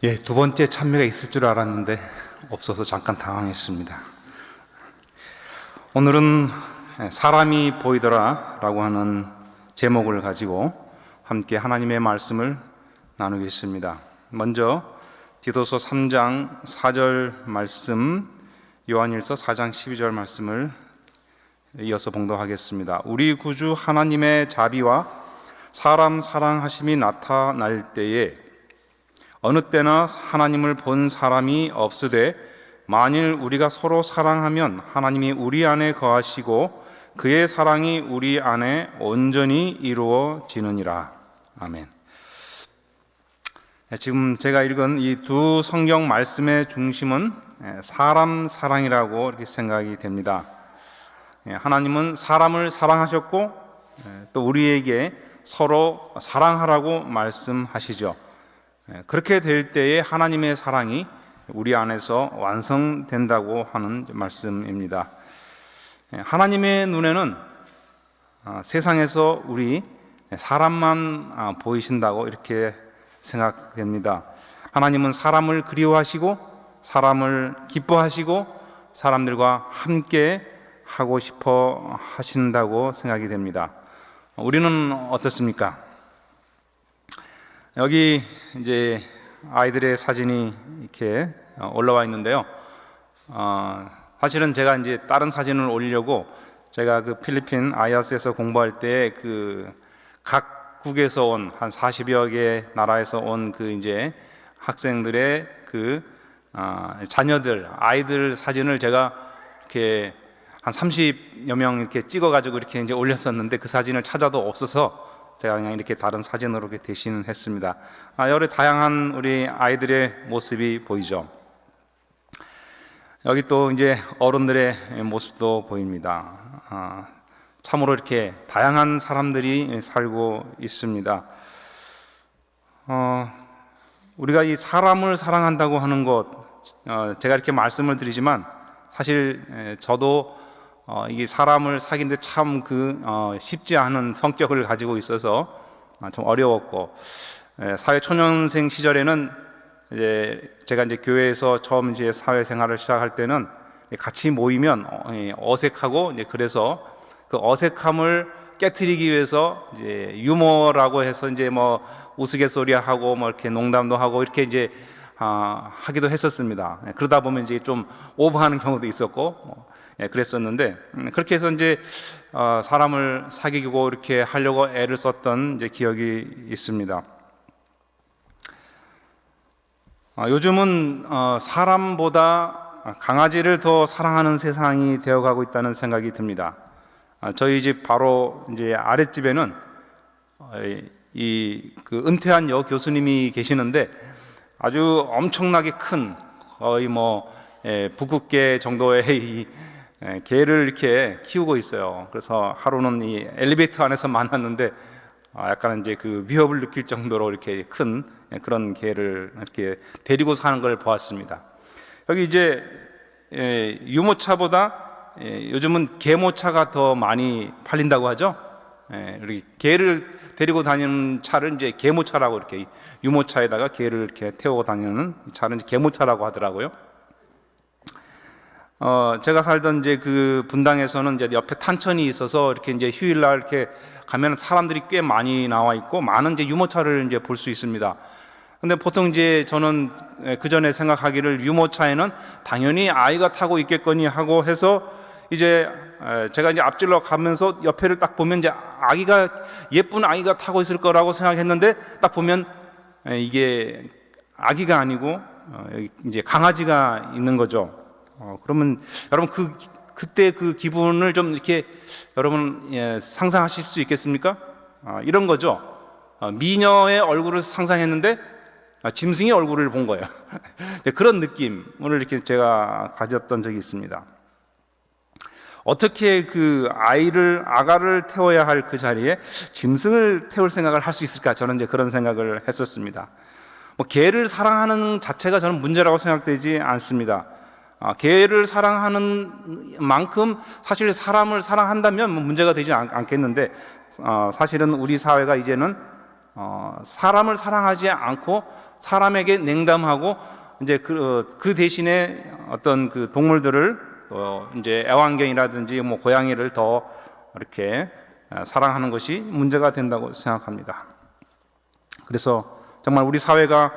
예, 두 번째 찬미가 있을 줄 알았는데 없어서 잠깐 당황했습니다. 오늘은 사람이 보이더라 라고 하는 제목을 가지고 함께 하나님의 말씀을 나누겠습니다. 먼저 디도서 3장 4절 말씀, 요한일서 4장 12절 말씀을 이어서 봉독하겠습니다. 우리 구주 하나님의 자비와 사람 사랑하심이 나타날 때에 어느 때나 하나님을 본 사람이 없으되 만일 우리가 서로 사랑하면 하나님이 우리 안에 거하시고 그의 사랑이 우리 안에 온전히 이루어지느니라. 아멘. 지금 제가 읽은 이 두 성경 말씀의 중심은 사람 사랑이라고 이렇게 생각이 됩니다. 하나님은 사람을 사랑하셨고 또 우리에게 서로 사랑하라고 말씀하시죠. 그렇게 될 때에 하나님의 사랑이 우리 안에서 완성된다고 하는 말씀입니다. 하나님의 눈에는 세상에서 우리 사람만 보이신다고 이렇게 생각됩니다. 하나님은 사람을 그리워하시고 사람을 기뻐하시고 사람들과 함께 하고 싶어 하신다고 생각이 됩니다. 우리는 어떻습니까? 여기 이제 아이들의 사진이 이렇게 올라와 있는데요. 사실은 제가 이제 다른 사진을 올리려고 제가 그 필리핀 아이아스에서 공부할 때 그 각국에서 온 한 40여 개 나라에서 온 그 이제 학생들의 그 자녀들, 아이들 사진을 제가 이렇게 한 30여 명 이렇게 찍어가지고 이렇게 이제 올렸었는데 그 사진을 찾아도 없어서 제가 그냥 이렇게 다른 사진으로 이렇게 대신했습니다. 여러 다양한 우리 아이들의 모습이 보이죠. 여기 또 이제 어른들의 모습도 보입니다. 참으로 이렇게 다양한 사람들이 살고 있습니다. 우리가 이 사람을 사랑한다고 하는 것, 제가 이렇게 말씀을 드리지만 사실 저도 이게 사람을 사귀는데 참 쉽지 않은 성격을 가지고 있어서 좀 어려웠고, 사회초년생 시절에는 제가 이제 교회에서 처음 이제 사회생활을 시작할 때는 같이 모이면 어색하고 이제 그래서 그 어색함을 깨트리기 위해서 이제 유머라고 해서 이제 뭐 우스갯소리하고 뭐 이렇게 농담도 하고 이렇게 이제 하기도 했었습니다. 그러다 보면 이제 좀 오버하는 경우도 있었고 그랬었는데, 그렇게 해서 이제 사람을 사귀고 이렇게 하려고 애를 썼던 이제 기억이 있습니다. 요즘은 사람보다 강아지를 더 사랑하는 세상이 되어가고 있다는 생각이 듭니다. 저희 집 바로 이제 아랫집에는 그 은퇴한 여 교수님이 계시는데 아주 엄청나게 큰 거의 뭐 북극개 정도의 이 개를 이렇게 키우고 있어요. 그래서 하루는 이 엘리베이터 안에서 만났는데 약간 이제 그 위협을 느낄 정도로 이렇게 큰 그런 개를 이렇게 데리고 사는 걸 보았습니다. 여기 이제 유모차보다 요즘은 개모차가 더 많이 팔린다고 하죠. 이렇게 개를 데리고 다니는 차를 이제 개모차라고, 이렇게 유모차에다가 개를 이렇게 태우고 다니는 차는 개모차라고 하더라고요. 제가 살던 이제 그 분당에서는 이제 옆에 탄천이 있어서 이렇게 이제 휴일날 이렇게 가면 사람들이 꽤 많이 나와 있고 많은 이제 유모차를 이제 볼 수 있습니다. 근데 보통 이제 저는 그 전에 생각하기를 유모차에는 당연히 아이가 타고 있겠거니 하고 해서 이제 제가 이제 앞질러 가면서 옆에를 딱 보면 이제 예쁜 아기가 타고 있을 거라고 생각했는데 딱 보면 이게 아기가 아니고 이제 강아지가 있는 거죠. 그러면 여러분 그때 그 기분을 좀 이렇게 여러분 상상하실 수 있겠습니까? 이런 거죠. 미녀의 얼굴을 상상했는데 짐승의 얼굴을 본 거예요. 그런 느낌을 이렇게 제가 가졌던 적이 있습니다. 어떻게 그 아가를 태워야 할 그 자리에 짐승을 태울 생각을 할 수 있을까? 저는 이제 그런 생각을 했었습니다. 뭐 개를 사랑하는 자체가 저는 문제라고 생각되지 않습니다. 개를 사랑하는 만큼 사실 사람을 사랑한다면 문제가 되지 않겠는데, 사실은 우리 사회가 이제는 사람을 사랑하지 않고 사람에게 냉담하고 이제 그 대신에 어떤 그 동물들을 또 이제 애완견이라든지 뭐 고양이를 더 이렇게 사랑하는 것이 문제가 된다고 생각합니다. 그래서 정말 우리 사회가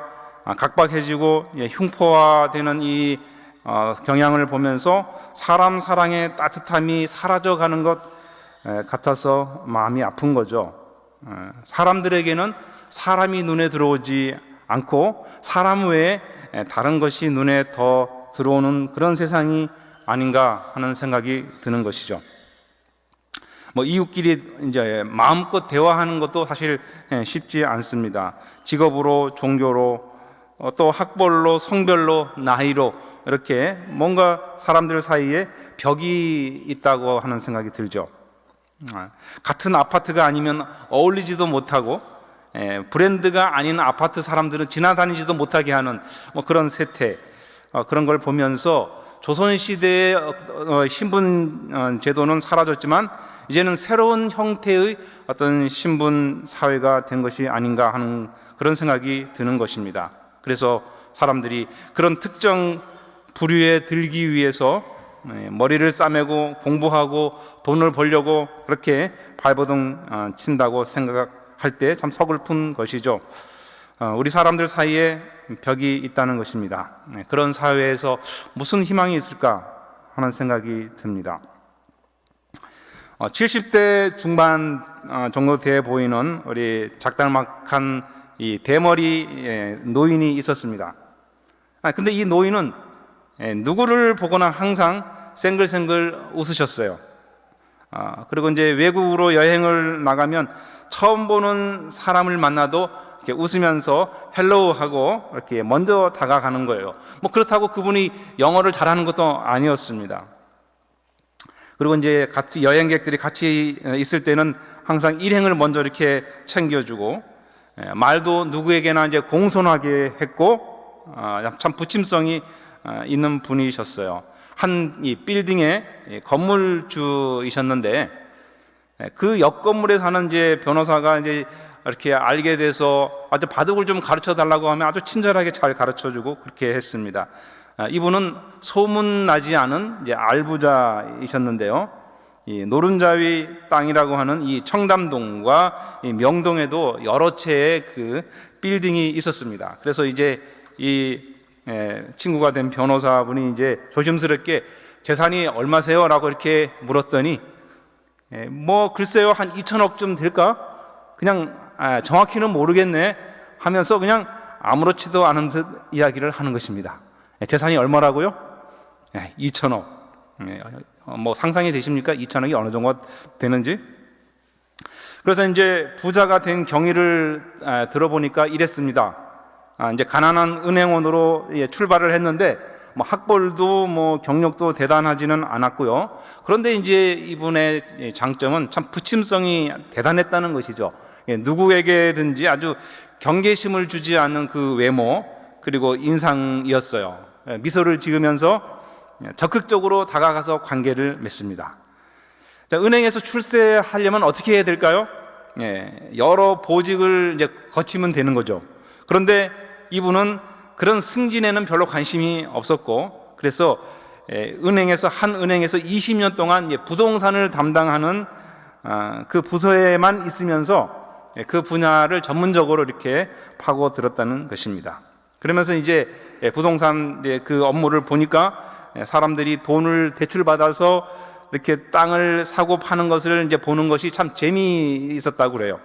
각박해지고 흉포화되는 이 경향을 보면서 사람 사랑의 따뜻함이 사라져가는 것 같아서 마음이 아픈 거죠. 사람들에게는 사람이 눈에 들어오지 않고 사람 외에 다른 것이 눈에 더 들어오는 그런 세상이 아닌가 하는 생각이 드는 것이죠. 뭐 이웃끼리 이제 마음껏 대화하는 것도 사실 쉽지 않습니다. 직업으로, 종교로, 또 학벌로, 성별로, 나이로 이렇게 뭔가 사람들 사이에 벽이 있다고 하는 생각이 들죠. 같은 아파트가 아니면 어울리지도 못하고 브랜드가 아닌 아파트 사람들은 지나다니지도 못하게 하는 뭐 그런 세태, 그런 걸 보면서 조선시대의 신분 제도는 사라졌지만 이제는 새로운 형태의 어떤 신분 사회가 된 것이 아닌가 하는 그런 생각이 드는 것입니다. 그래서 사람들이 그런 특정 부류에 들기 위해서 머리를 싸매고 공부하고 돈을 벌려고 그렇게 발버둥 친다고 생각할 때 참 서글픈 것이죠. 우리 사람들 사이에 벽이 있다는 것입니다. 그런 사회에서 무슨 희망이 있을까 하는 생각이 듭니다. 70대 중반 정도 돼 보이는 우리 작달막한 이 대머리 노인이 있었습니다. 근데 이 노인은 누구를 보거나 항상 생글생글 웃으셨어요. 그리고 이제 외국으로 여행을 나가면 처음 보는 사람을 만나도 이렇게 웃으면서 헬로우 하고 이렇게 먼저 다가가는 거예요. 뭐 그렇다고 그분이 영어를 잘하는 것도 아니었습니다. 그리고 이제 같이 여행객들이 같이 있을 때는 항상 일행을 먼저 이렇게 챙겨주고 말도 누구에게나 이제 공손하게 했고 참 부침성이 있는 분이셨어요. 한 이 빌딩의 건물주이셨는데 그 옆 건물에 사는 이제 변호사가 이제 이렇게 알게 돼서 아주 바둑을 좀 가르쳐 달라고 하면 아주 친절하게 잘 가르쳐 주고 그렇게 했습니다. 이분은 소문나지 않은 이제 알부자이셨는데요. 이 노른자위 땅이라고 하는 이 청담동과 이 명동에도 여러 채의 그 빌딩이 있었습니다. 그래서 이제 이 친구가 된 변호사분이 이제 조심스럽게 재산이 얼마세요? 라고 이렇게 물었더니 뭐 글쎄요 한 2천억쯤 될까? 그냥 정확히는 모르겠네 하면서 그냥 아무렇지도 않은 듯 이야기를 하는 것입니다. 재산이 얼마라고요? 2천억. 뭐 상상이 되십니까? 2천억이 어느 정도 되는지? 그래서 이제 부자가 된 경위를 들어보니까 이랬습니다. 이제 가난한 은행원으로 출발을 했는데 뭐 학벌도 뭐 경력도 대단하지는 않았고요. 그런데 이제 이분의 장점은 참 부침성이 대단했다는 것이죠. 누구에게든지 아주 경계심을 주지 않는 그 외모 그리고 인상이었어요. 미소를 지으면서 적극적으로 다가가서 관계를 맺습니다. 자, 은행에서 출세하려면 어떻게 해야 될까요? 여러 보직을 이제 거치면 되는 거죠. 그런데 이분은 그런 승진에는 별로 관심이 없었고, 그래서 한 은행에서 20년 동안 이제 부동산을 담당하는 그 부서에만 있으면서 그 분야를 전문적으로 이렇게 파고들었다는 것입니다. 그러면서 이제 부동산 그 업무를 보니까 사람들이 돈을 대출받아서 이렇게 땅을 사고 파는 것을 이제 보는 것이 참 재미있었다고 그래요.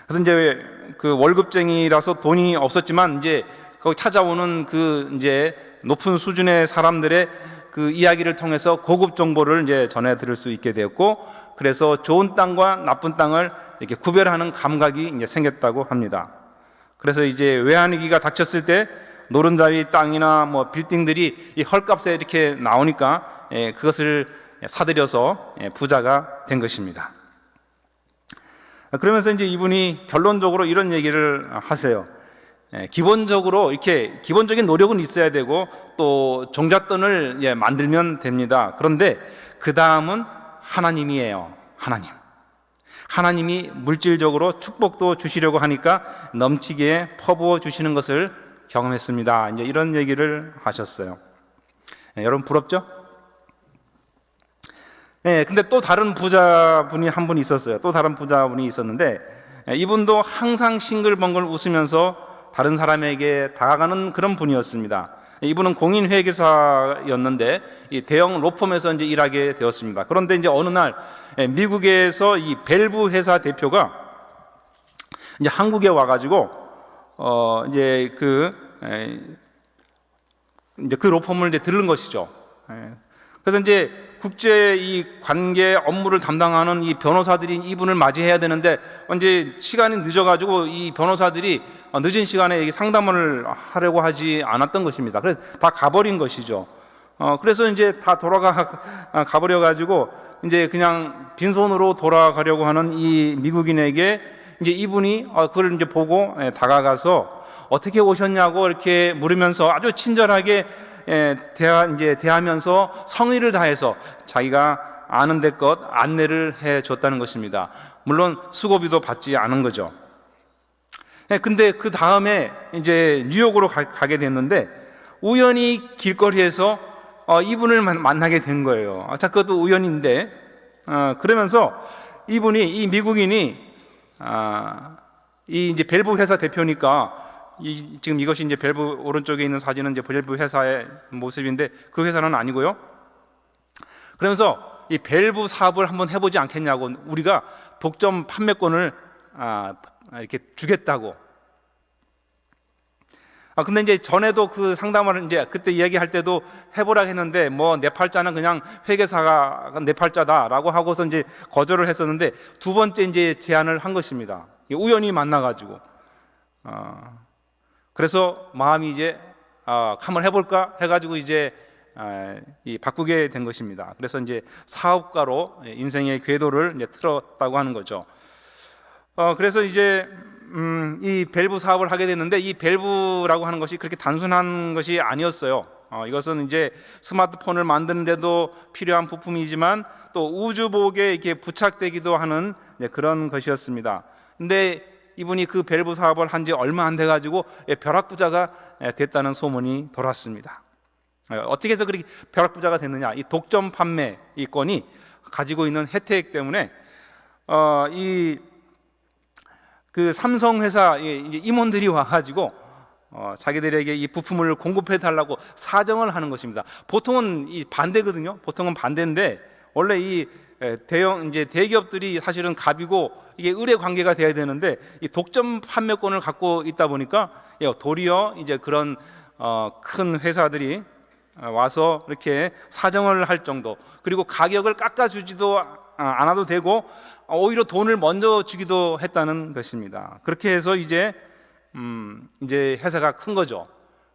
그래서 이제 그 월급쟁이라서 돈이 없었지만 이제 거기 찾아오는 그 이제 높은 수준의 사람들의 그 이야기를 통해서 고급 정보를 이제 전해 들을 수 있게 되었고, 그래서 좋은 땅과 나쁜 땅을 이렇게 구별하는 감각이 이제 생겼다고 합니다. 그래서 이제 외환위기가 닥쳤을 때 노른자위 땅이나 뭐 빌딩들이 이 헐값에 이렇게 나오니까 그것을 사들여서 부자가 된 것입니다. 그러면서 이제 이분이 결론적으로 이런 얘기를 하세요. 기본적으로 이렇게 기본적인 노력은 있어야 되고 또 종잣돈을 만들면 됩니다. 그런데 그 다음은 하나님이에요. 하나님. 하나님이 물질적으로 축복도 주시려고 하니까 넘치게 퍼부어 주시는 것을 경험했습니다. 이제 이런 얘기를 하셨어요. 여러분 부럽죠? 근데 또 다른 부자분이 한 분 있었어요. 또 다른 부자분이 있었는데 이분도 항상 싱글벙글 웃으면서 다른 사람에게 다가가는 그런 분이었습니다. 이분은 공인회계사였는데 이 대형 로펌에서 이제 일하게 되었습니다. 그런데 이제 어느 날 미국에서 이 밸브 회사 대표가 이제 한국에 와가지고 이제 그 로펌을 이제 들른 것이죠. 그래서 이제 국제 이 관계 업무를 담당하는 이 변호사들이 이분을 맞이해야 되는데 이제 시간이 늦어가지고 이 변호사들이 늦은 시간에 상담을 하려고 하지 않았던 것입니다. 그래서 다 가버린 것이죠. 그래서 이제 다 가버려 가지고 이제 그냥 빈손으로 돌아가려고 하는 이 미국인에게 이제 이분이 그걸 이제 보고 다가가서 어떻게 오셨냐고 이렇게 물으면서 아주 친절하게 대하면서 성의를 다해서 자기가 아는 데껏 안내를 해 줬다는 것입니다. 물론 수고비도 받지 않은 거죠. 근데 그 다음에 이제 뉴욕으로 가게 됐는데 우연히 길거리에서 이분을 만나게 된 거예요. 자, 그것도 우연인데 그러면서 이 미국인이 이 이제 밸브 회사 대표니까 지금 이것이 이제 밸브 오른쪽에 있는 사진은 이제 밸브 회사의 모습인데 그 회사는 아니고요. 그러면서 이 밸브 사업을 한번 해보지 않겠냐고, 우리가 독점 판매권을 이렇게 주겠다고. 근데 이제 전에도 그 상담을 이제 그때 이야기할 때도 해보라 했는데 뭐 내 팔자는 그냥 회계사가 내 팔자다라고 하고서 이제 거절을 했었는데 두 번째 이제 제안을 한 것입니다. 우연히 만나가지고. 그래서 마음이 이제 한번 해볼까 해가지고 이제 바꾸게 된 것입니다. 그래서 이제 사업가로 인생의 궤도를 이제 틀었다고 하는 거죠. 그래서 이제 이 밸브 사업을 하게 됐는데 이 밸브라고 하는 것이 그렇게 단순한 것이 아니었어요. 이것은 이제 스마트폰을 만드는데도 필요한 부품이지만 또 우주복에 이렇게 부착되기도 하는 그런 것이었습니다. 근데 이분이 그 밸브 사업을 한 지 얼마 안 돼가지고 벼락부자가 됐다는 소문이 돌았습니다. 어떻게 해서 그렇게 벼락부자가 됐느냐? 이 독점 판매권이 가지고 있는 혜택 때문에 이 그 삼성 회사 이제 임원들이 와가지고 자기들에게 이 부품을 공급해 달라고 사정을 하는 것입니다. 보통은 이 반대거든요. 보통은 반대인데 원래 이 대기업들이 사실은 갑이고 이게 의뢰 관계가 돼야 되는데 이 독점 판매권을 갖고 있다 보니까 도리어 이제 그런 큰 회사들이 와서 이렇게 사정을 할 정도, 그리고 가격을 깎아주지도 않아도 되고 오히려 돈을 먼저 주기도 했다는 것입니다. 그렇게 해서 이제 회사가 큰 거죠.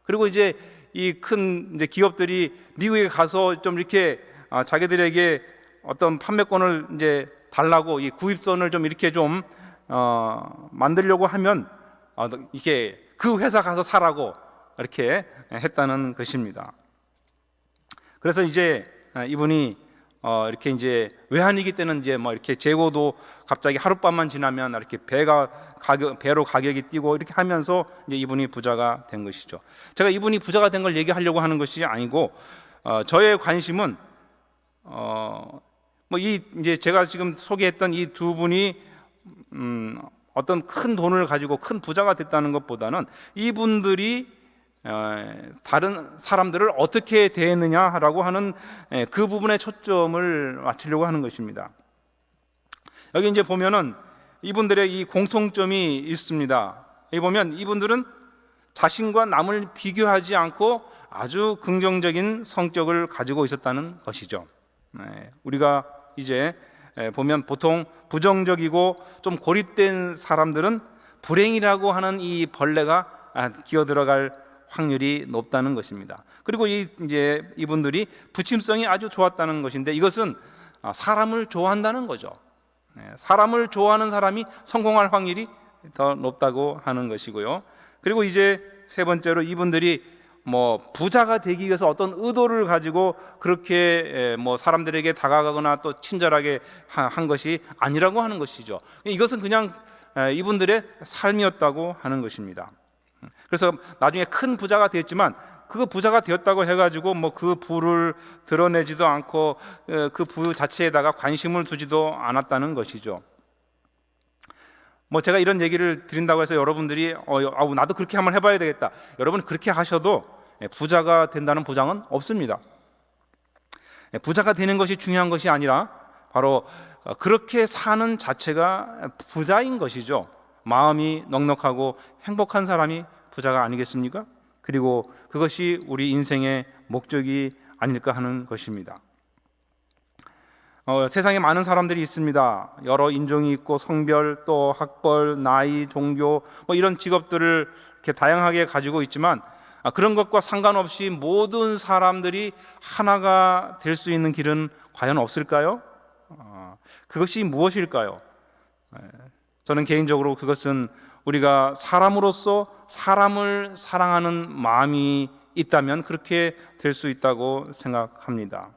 그리고 이제 이 큰 이제 기업들이 미국에 가서 좀 이렇게 자기들에게 어떤 판매권을 이제 달라고 이 구입선을 좀 이렇게 좀 만들려고 하면 이게 그 회사 가서 사라고 이렇게 했다는 것입니다. 그래서 이제 이분이 이렇게 이제 외환위기 때는 이제 뭐 이렇게 재고도 갑자기 하룻밤만 지나면 이렇게 배로 가격이 뛰고 이렇게 하면서 이제 이분이 부자가 된 것이죠. 제가 이분이 부자가 된 걸 얘기하려고 하는 것이 아니고 저의 관심은 뭐 이제 제가 지금 소개했던 이 두 분이 어떤 큰 돈을 가지고 큰 부자가 됐다는 것보다는 이분들이 다른 사람들을 어떻게 대했느냐라고 하는 그 부분에 초점을 맞추려고 하는 것입니다. 여기 이제 보면은 이분들의 이 공통점이 있습니다. 여기 보면 이분들은 자신과 남을 비교하지 않고 아주 긍정적인 성격을 가지고 있었다는 것이죠. 우리가 이제 보면 보통 부정적이고 좀 고립된 사람들은 불행이라고 하는 이 벌레가 기어 들어갈 확률이 높다는 것입니다. 그리고 이제 이분들이 부침성이 아주 좋았다는 것인데 이것은 사람을 좋아한다는 거죠. 사람을 좋아하는 사람이 성공할 확률이 더 높다고 하는 것이고요. 그리고 이제 세 번째로 이분들이 뭐 부자가 되기 위해서 어떤 의도를 가지고 그렇게 뭐 사람들에게 다가가거나 또 친절하게 한 것이 아니라고 하는 것이죠. 이것은 그냥 이분들의 삶이었다고 하는 것입니다. 그래서 나중에 큰 부자가 되었지만 그 부자가 되었다고 해가지고 뭐 그 부를 드러내지도 않고 그 부 자체에다가 관심을 두지도 않았다는 것이죠. 뭐 제가 이런 얘기를 드린다고 해서 여러분들이 나도 그렇게 한번 해봐야 되겠다, 여러분 그렇게 하셔도 부자가 된다는 보장은 없습니다. 부자가 되는 것이 중요한 것이 아니라 바로 그렇게 사는 자체가 부자인 것이죠. 마음이 넉넉하고 행복한 사람이 부자가 아니겠습니까? 그리고 그것이 우리 인생의 목적이 아닐까 하는 것입니다. 세상에 많은 사람들이 있습니다. 여러 인종이 있고 성별, 또 학벌, 나이, 종교 뭐 이런 직업들을 이렇게 다양하게 가지고 있지만 그런 것과 상관없이 모든 사람들이 하나가 될 수 있는 길은 과연 없을까요? 그것이 무엇일까요? 저는 개인적으로 그것은 우리가 사람으로서 사람을 사랑하는 마음이 있다면 그렇게 될 수 있다고 생각합니다.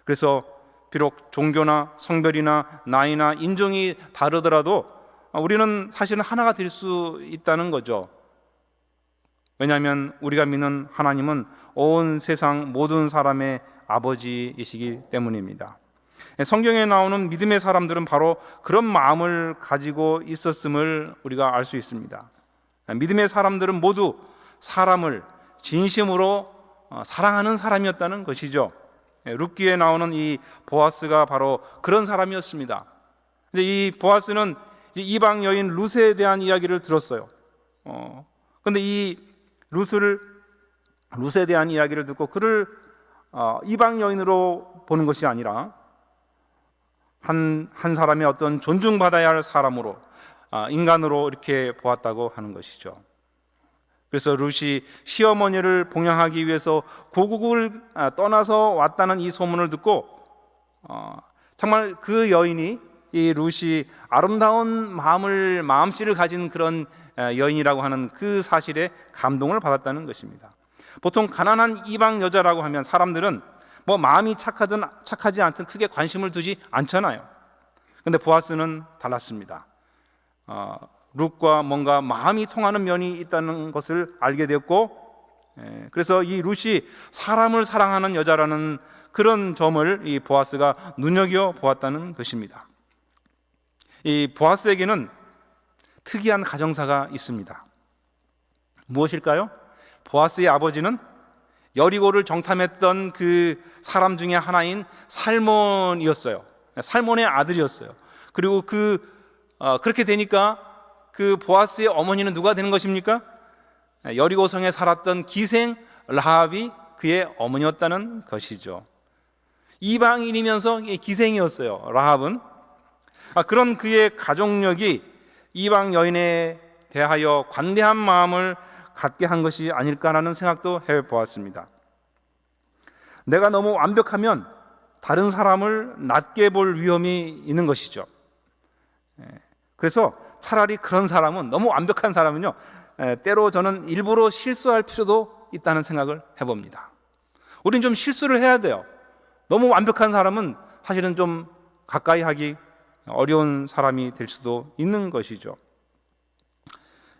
그래서 비록 종교나 성별이나 나이나 인종이 다르더라도 우리는 사실은 하나가 될 수 있다는 거죠. 왜냐하면 우리가 믿는 하나님은 온 세상 모든 사람의 아버지이시기 때문입니다. 성경에 나오는 믿음의 사람들은 바로 그런 마음을 가지고 있었음을 우리가 알 수 있습니다. 믿음의 사람들은 모두 사람을 진심으로 사랑하는 사람이었다는 것이죠. 룻기에 나오는 이 보아스가 바로 그런 사람이었습니다. 이제 이 보아스는 이방 여인 룻에 대한 이야기를 들었어요. 그런데 이 룻에 대한 이야기를 듣고 그를 이방 여인으로 보는 것이 아니라 한 사람의 어떤 존중받아야 할 사람으로, 인간으로 이렇게 보았다고 하는 것이죠. 그래서 룻이 시어머니를 봉양하기 위해서 고국을 떠나서 왔다는 이 소문을 듣고 정말 그 여인이, 이 룻이 아름다운 마음씨를 가진 그런 여인이라고 하는 그 사실에 감동을 받았다는 것입니다. 보통 가난한 이방 여자라고 하면 사람들은 뭐 마음이 착하든 착하지 않든 크게 관심을 두지 않잖아요. 그런데 보아스는 달랐습니다. 룻과 뭔가 마음이 통하는 면이 있다는 것을 알게 되었고, 그래서 이 룻이 사람을 사랑하는 여자라는 그런 점을 이 보아스가 눈여겨 보았다는 것입니다. 이 보아스에게는 특이한 가정사가 있습니다. 무엇일까요? 보아스의 아버지는 여리고를 정탐했던 그 사람 중에 하나인 살몬이었어요. 살몬의 아들이었어요. 그리고 그렇게 되니까 그 보아스의 어머니는 누가 되는 것입니까? 여리고성에 살았던 기생 라합이 그의 어머니였다는 것이죠. 이방인이면서 기생이었어요, 라합은. 그런 그의 가족력이 이방 여인에 대하여 관대한 마음을 갖게 한 것이 아닐까라는 생각도 해보았습니다. 내가 너무 완벽하면 다른 사람을 낮게 볼 위험이 있는 것이죠. 그래서 차라리 그런 사람은, 너무 완벽한 사람은요, 때로 저는 일부러 실수할 필요도 있다는 생각을 해봅니다. 우린 좀 실수를 해야 돼요. 너무 완벽한 사람은 사실은 좀 가까이 하기 어려운 사람이 될 수도 있는 것이죠.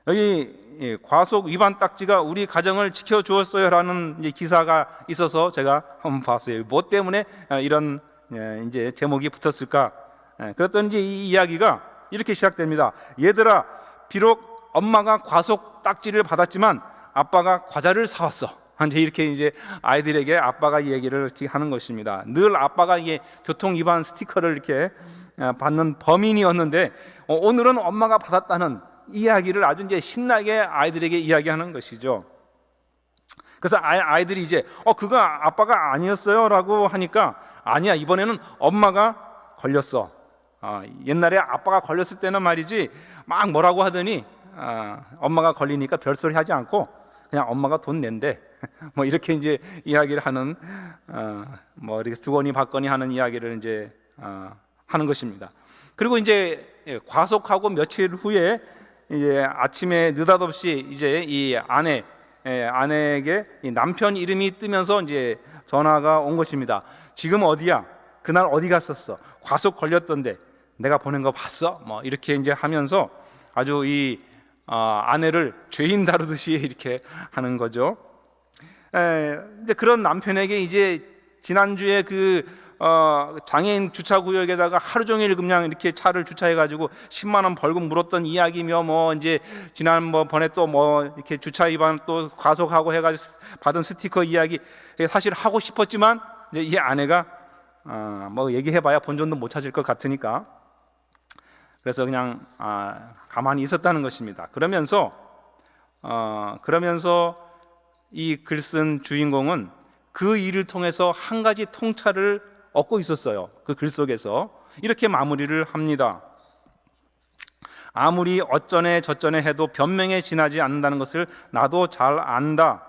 여기 과속 위반 딱지가 우리 가정을 지켜주었어요라는 기사가 있어서 제가 한번 봤어요. 뭐 때문에 이런 이제 제목이 붙었을까? 그랬더니 이제 이 이야기가 이렇게 시작됩니다. 얘들아, 비록 엄마가 과속 딱지를 받았지만 아빠가 과자를 사왔어. 이렇게 아이들에게 아빠가 이 얘기를 이렇게 하는 것입니다. 늘 아빠가 이게 교통 위반 스티커를 이렇게 받는 범인이었는데 오늘은 엄마가 받았다는 이야기를 아주 이제 신나게 아이들에게 이야기하는 것이죠. 그래서 아이들이 이제 그거 아빠가 아니었어요라고 하니까, 아니야, 이번에는 엄마가 걸렸어. 옛날에 아빠가 걸렸을 때는 말이지 막 뭐라고 하더니 엄마가 걸리니까 별소리 하지 않고 그냥 엄마가 돈 낸대. 뭐 이렇게 이제 이야기를 하는, 뭐 이렇게 주거니 받거니 하는 이야기를 이제 하는 것입니다. 그리고 이제 과속하고 며칠 후에 이제 아침에 느닷없이 이제 이 아내 아내에게 이 남편 이름이 뜨면서 이제 전화가 온 것입니다. 지금 어디야? 그날 어디 갔었어? 과속 걸렸던데 내가 보낸 거 봤어? 뭐 이렇게 이제 하면서 아주 이 아내를 죄인 다루듯이 이렇게 하는 거죠. 이제 그런 남편에게 이제 지난주에 그 장애인 주차구역에다가 하루 종일 그냥 이렇게 차를 주차해가지고 10만 원 벌금 물었던 이야기며 뭐 이제 지난번에 또 뭐 이렇게 주차 위반 또 과속하고 해가지고 받은 스티커 이야기 사실 하고 싶었지만 이제 이 아내가 뭐 얘기해봐야 본전도 못 찾을 것 같으니까 그래서 그냥 가만히 있었다는 것입니다. 그러면서 이 글 쓴 주인공은 그 일을 통해서 한 가지 통찰을 얻고 있었어요. 그 글 속에서 이렇게 마무리를 합니다. 아무리 어쩌네 저쩌네 해도 변명에 지나지 않는다는 것을 나도 잘 안다.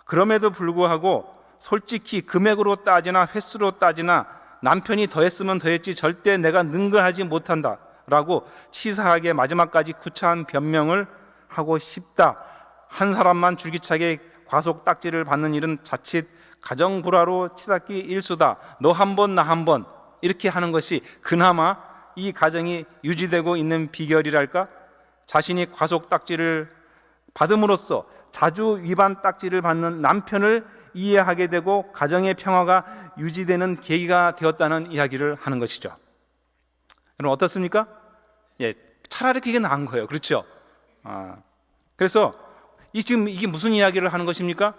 그럼에도 불구하고 솔직히 금액으로 따지나 횟수로 따지나 남편이 더했으면 더했지 절대 내가 능가하지 못한다 라고 치사하게 마지막까지 구차한 변명을 하고 싶다. 한 사람만 줄기차게 과속 딱지를 받는 일은 자칫 가정불화로 치닫기 일수다. 너 한 번 나 한 번 이렇게 하는 것이 그나마 이 가정이 유지되고 있는 비결이랄까? 자신이 과속 딱지를 받음으로써 자주 위반 딱지를 받는 남편을 이해하게 되고 가정의 평화가 유지되는 계기가 되었다는 이야기를 하는 것이죠. 여러분 어떻습니까? 차라리 그게 나은 거예요. 그렇죠? 그래서 지금 이게 무슨 이야기를 하는 것입니까?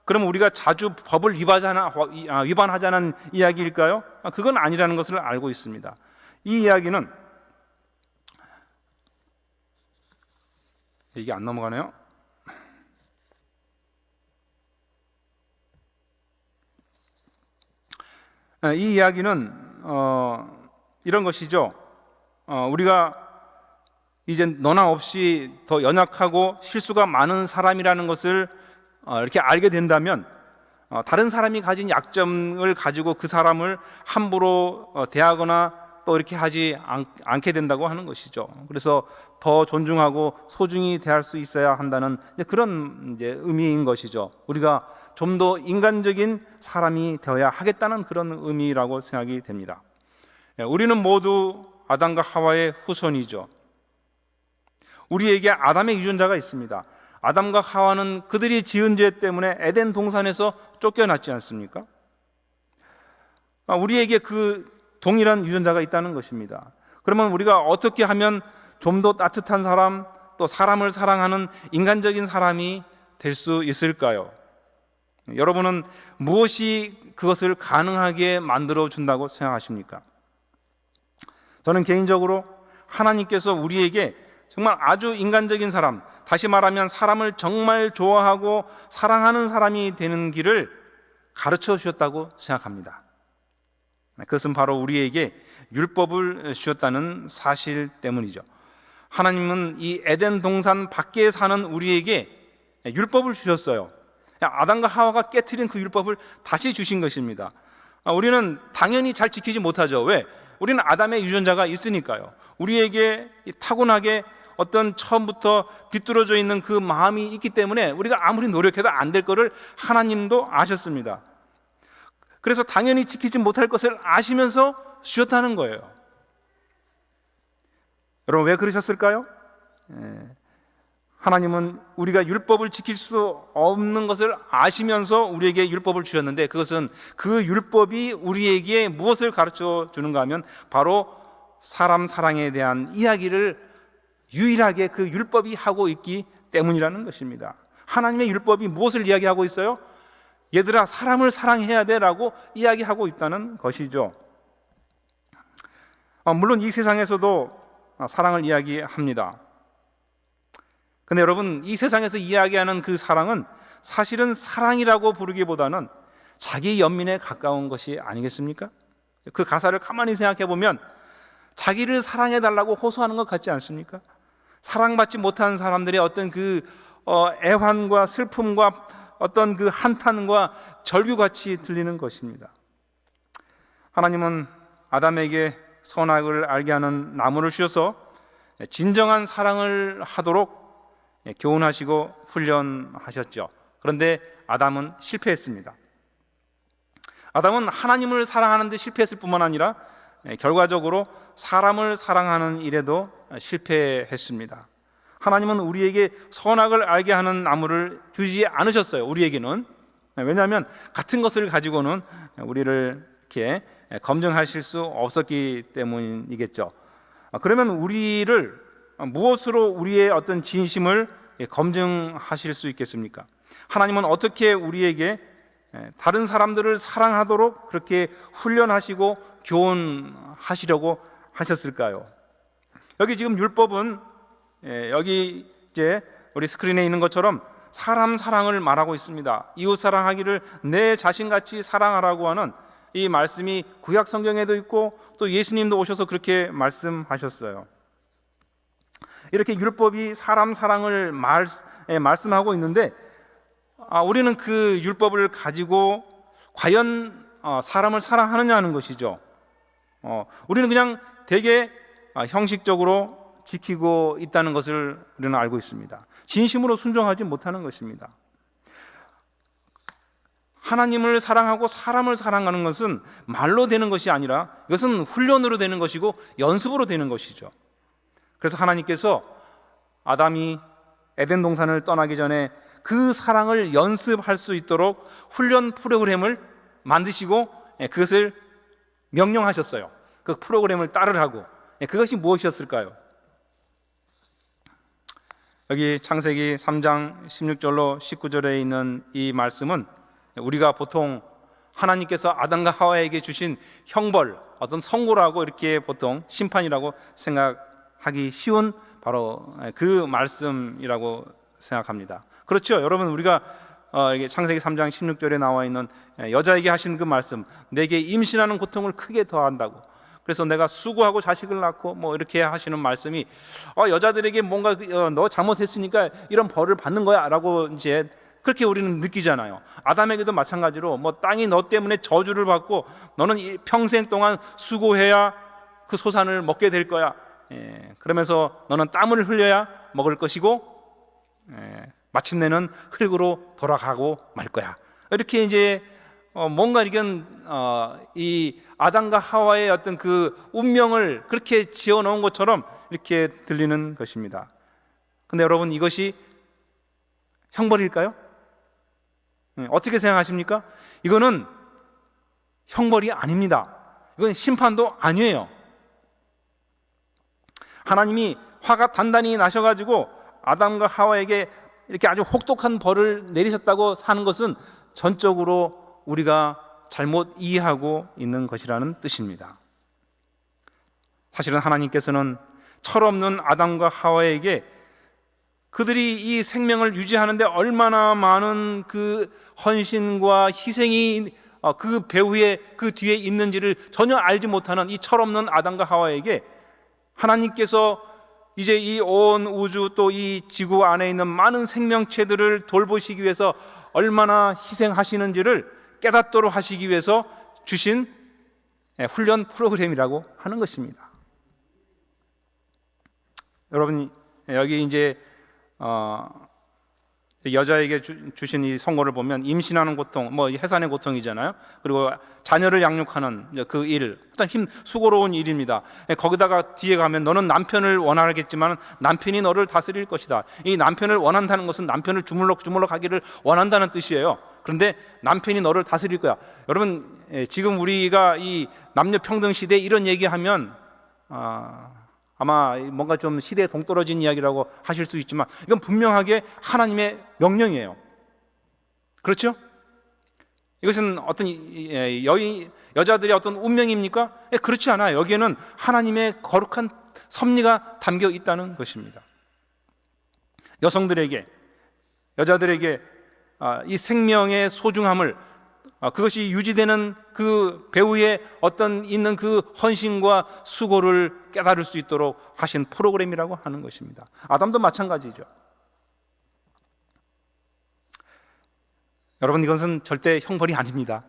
그럼 우리가 자주 법을 위반하자는 이야기일까요? 그건 아니라는 것을 알고 있습니다. 이 이야기는 이게 안 넘어가네요. 이 이야기는 이런 것이죠. 우리가 이제 너나 없이 더 연약하고 실수가 많은 사람이라는 것을 이렇게 알게 된다면 다른 사람이 가진 약점을 가지고 그 사람을 함부로 대하거나 또 이렇게 하지 않게 된다고 하는 것이죠. 그래서 더 존중하고 소중히 대할 수 있어야 한다는 그런 이제 의미인 것이죠. 우리가 좀 더 인간적인 사람이 되어야 하겠다는 그런 의미라고 생각이 됩니다. 우리는 모두 아담과 하와의 후손이죠. 우리에게 아담의 유전자가 있습니다. 아담과 하와는 그들이 지은 죄 때문에 에덴 동산에서 쫓겨났지 않습니까? 우리에게 그 동일한 유전자가 있다는 것입니다. 그러면 우리가 어떻게 하면 좀 더 따뜻한 사람, 또 사람을 사랑하는 인간적인 사람이 될 수 있을까요? 여러분은 무엇이 그것을 가능하게 만들어 준다고 생각하십니까? 저는 개인적으로 하나님께서 우리에게 정말 아주 인간적인 사람, 다시 말하면 사람을 정말 좋아하고 사랑하는 사람이 되는 길을 가르쳐 주셨다고 생각합니다. 그것은 바로 우리에게 율법을 주셨다는 사실 때문이죠. 하나님은 이 에덴 동산 밖에 사는 우리에게 율법을 주셨어요. 아담과 하와가 깨트린 그 율법을 다시 주신 것입니다. 우리는 당연히 잘 지키지 못하죠. 왜? 우리는 아담의 유전자가 있으니까요. 우리에게 타고나게 어떤 처음부터 비뚤어져 있는 그 마음이 있기 때문에 우리가 아무리 노력해도 안 될 것을 하나님도 아셨습니다. 그래서 당연히 지키지 못할 것을 아시면서 주셨다는 거예요. 여러분 왜 그러셨을까요? 하나님은 우리가 율법을 지킬 수 없는 것을 아시면서 우리에게 율법을 주셨는데 그것은 그 율법이 우리에게 무엇을 가르쳐 주는가 하면 바로 사람 사랑에 대한 이야기를 유일하게 그 율법이 하고 있기 때문이라는 것입니다. 하나님의 율법이 무엇을 이야기하고 있어요? 얘들아 사람을 사랑해야 돼 라고 이야기하고 있다는 것이죠. 물론 이 세상에서도 사랑을 이야기합니다. 근데 여러분 이 세상에서 이야기하는 그 사랑은 사실은 사랑이라고 부르기보다는 자기 연민에 가까운 것이 아니겠습니까? 그 가사를 가만히 생각해 보면 자기를 사랑해 달라고 호소하는 것 같지 않습니까? 사랑받지 못하는 사람들의 어떤 그 애환과 슬픔과 어떤 그 한탄과 절규같이 들리는 것입니다. 하나님은 아담에게 선악을 알게 하는 나무를 주셔서 진정한 사랑을 하도록 교훈하시고 훈련하셨죠. 그런데 아담은 실패했습니다. 아담은 하나님을 사랑하는 데 실패했을 뿐만 아니라 결과적으로 사람을 사랑하는 일에도 실패했습니다. 하나님은 우리에게 선악을 알게 하는 나무를 주지 않으셨어요. 우리에게는. 왜냐하면 같은 것을 가지고는 우리를 이렇게 검증하실 수 없었기 때문이겠죠. 그러면 우리를 무엇으로 우리의 어떤 진심을 검증하실 수 있겠습니까? 하나님은 어떻게 우리에게 다른 사람들을 사랑하도록 그렇게 훈련하시고 교훈하시려고 하셨을까요? 여기 지금 율법은 여기 이제 우리 스크린에 있는 것처럼 사람 사랑을 말하고 있습니다. 이웃 사랑하기를 내 자신같이 사랑하라고 하는 이 말씀이 구약 성경에도 있고 또 예수님도 오셔서 그렇게 말씀하셨어요. 이렇게 율법이 사람 사랑을 말씀하고 있는데 우리는 그 율법을 가지고 과연 사람을 사랑하느냐는 것이죠. 우리는 그냥 되게 형식적으로 지키고 있다는 것을 우리는 알고 있습니다. 진심으로 순종하지 못하는 것입니다. 하나님을 사랑하고 사람을 사랑하는 것은 말로 되는 것이 아니라 이것은 훈련으로 되는 것이고 연습으로 되는 것이죠. 그래서 하나님께서 아담이 에덴 동산을 떠나기 전에 그 사랑을 연습할 수 있도록 훈련 프로그램을 만드시고 그것을 명령하셨어요. 그 프로그램을 따르라고. 그것이 무엇이었을까요? 여기 창세기 3장 16절로 19절에 있는 이 말씀은 우리가 보통 하나님께서 아담과 하와에게 주신 형벌, 어떤 선고라고 이렇게 보통 심판이라고 생각하기 쉬운 바로 그 말씀이라고 생각합니다. 그렇죠? 여러분, 우리가 창세기 3장 16절에 나와 있는 여자에게 하신 그 말씀, 내게 임신하는 고통을 크게 더한다고, 그래서 내가 수고하고 자식을 낳고 뭐 이렇게 하시는 말씀이 여자들에게 뭔가 너 잘못했으니까 이런 벌을 받는 거야 라고 이제 그렇게 우리는 느끼잖아요. 아담에게도 마찬가지로 뭐 땅이 너 때문에 저주를 받고 너는 평생 동안 수고해야 그 소산을 먹게 될 거야. 그러면서 너는 땀을 흘려야 먹을 것이고 마침내는 흙으로 돌아가고 말 거야. 이렇게 이제 뭔가 이건 이 아담과 하와의 어떤 그 운명을 그렇게 지어 놓은 것처럼 이렇게 들리는 것입니다. 근데 여러분, 이것이 형벌일까요? 어떻게 생각하십니까? 이거는 형벌이 아닙니다. 이건 심판도 아니에요. 하나님이 화가 단단히 나셔가지고 아담과 하와에게 이렇게 아주 혹독한 벌을 내리셨다고 사는 것은 전적으로 우리가 잘못 이해하고 있는 것이라는 뜻입니다. 사실은 하나님께서는 철없는 아담과 하와에게 그들이 이 생명을 유지하는데 얼마나 많은 그 헌신과 희생이 그 배후에 그 뒤에 있는지를 전혀 알지 못하는 이 철없는 아담과 하와에게 하나님께서 이제 이 온 우주 또 이 지구 안에 있는 많은 생명체들을 돌보시기 위해서 얼마나 희생하시는지를 깨닫도록 하시기 위해서 주신 훈련 프로그램이라고 하는 것입니다. 여러분, 여기 이제 여자에게 주신 이 선고를 보면 임신하는 고통, 뭐 해산의 고통이잖아요. 그리고 자녀를 양육하는 그 일, 참 수고로운 일입니다. 거기다가 뒤에 가면 너는 남편을 원하겠지만 남편이 너를 다스릴 것이다. 이 남편을 원한다는 것은 남편을 주물럭주물럭 하기를 원한다는 뜻이에요. 그런데 남편이 너를 다스릴 거야. 여러분, 지금 우리가 이 남녀 평등 시대에 이런 얘기하면 아마 뭔가 좀 시대에 동떨어진 이야기라고 하실 수 있지만 이건 분명하게 하나님의 명령이에요. 그렇죠? 이것은 어떤 여자들의 어떤 운명입니까? 그렇지 않아요. 여기에는 하나님의 거룩한 섭리가 담겨 있다는 것입니다. 여성들에게, 여자들에게 이 생명의 소중함을, 그것이 유지되는 그 배후에 어떤 있는 그 헌신과 수고를 깨달을 수 있도록 하신 프로그램이라고 하는 것입니다. 아담도 마찬가지죠. 여러분, 이것은 절대 형벌이 아닙니다.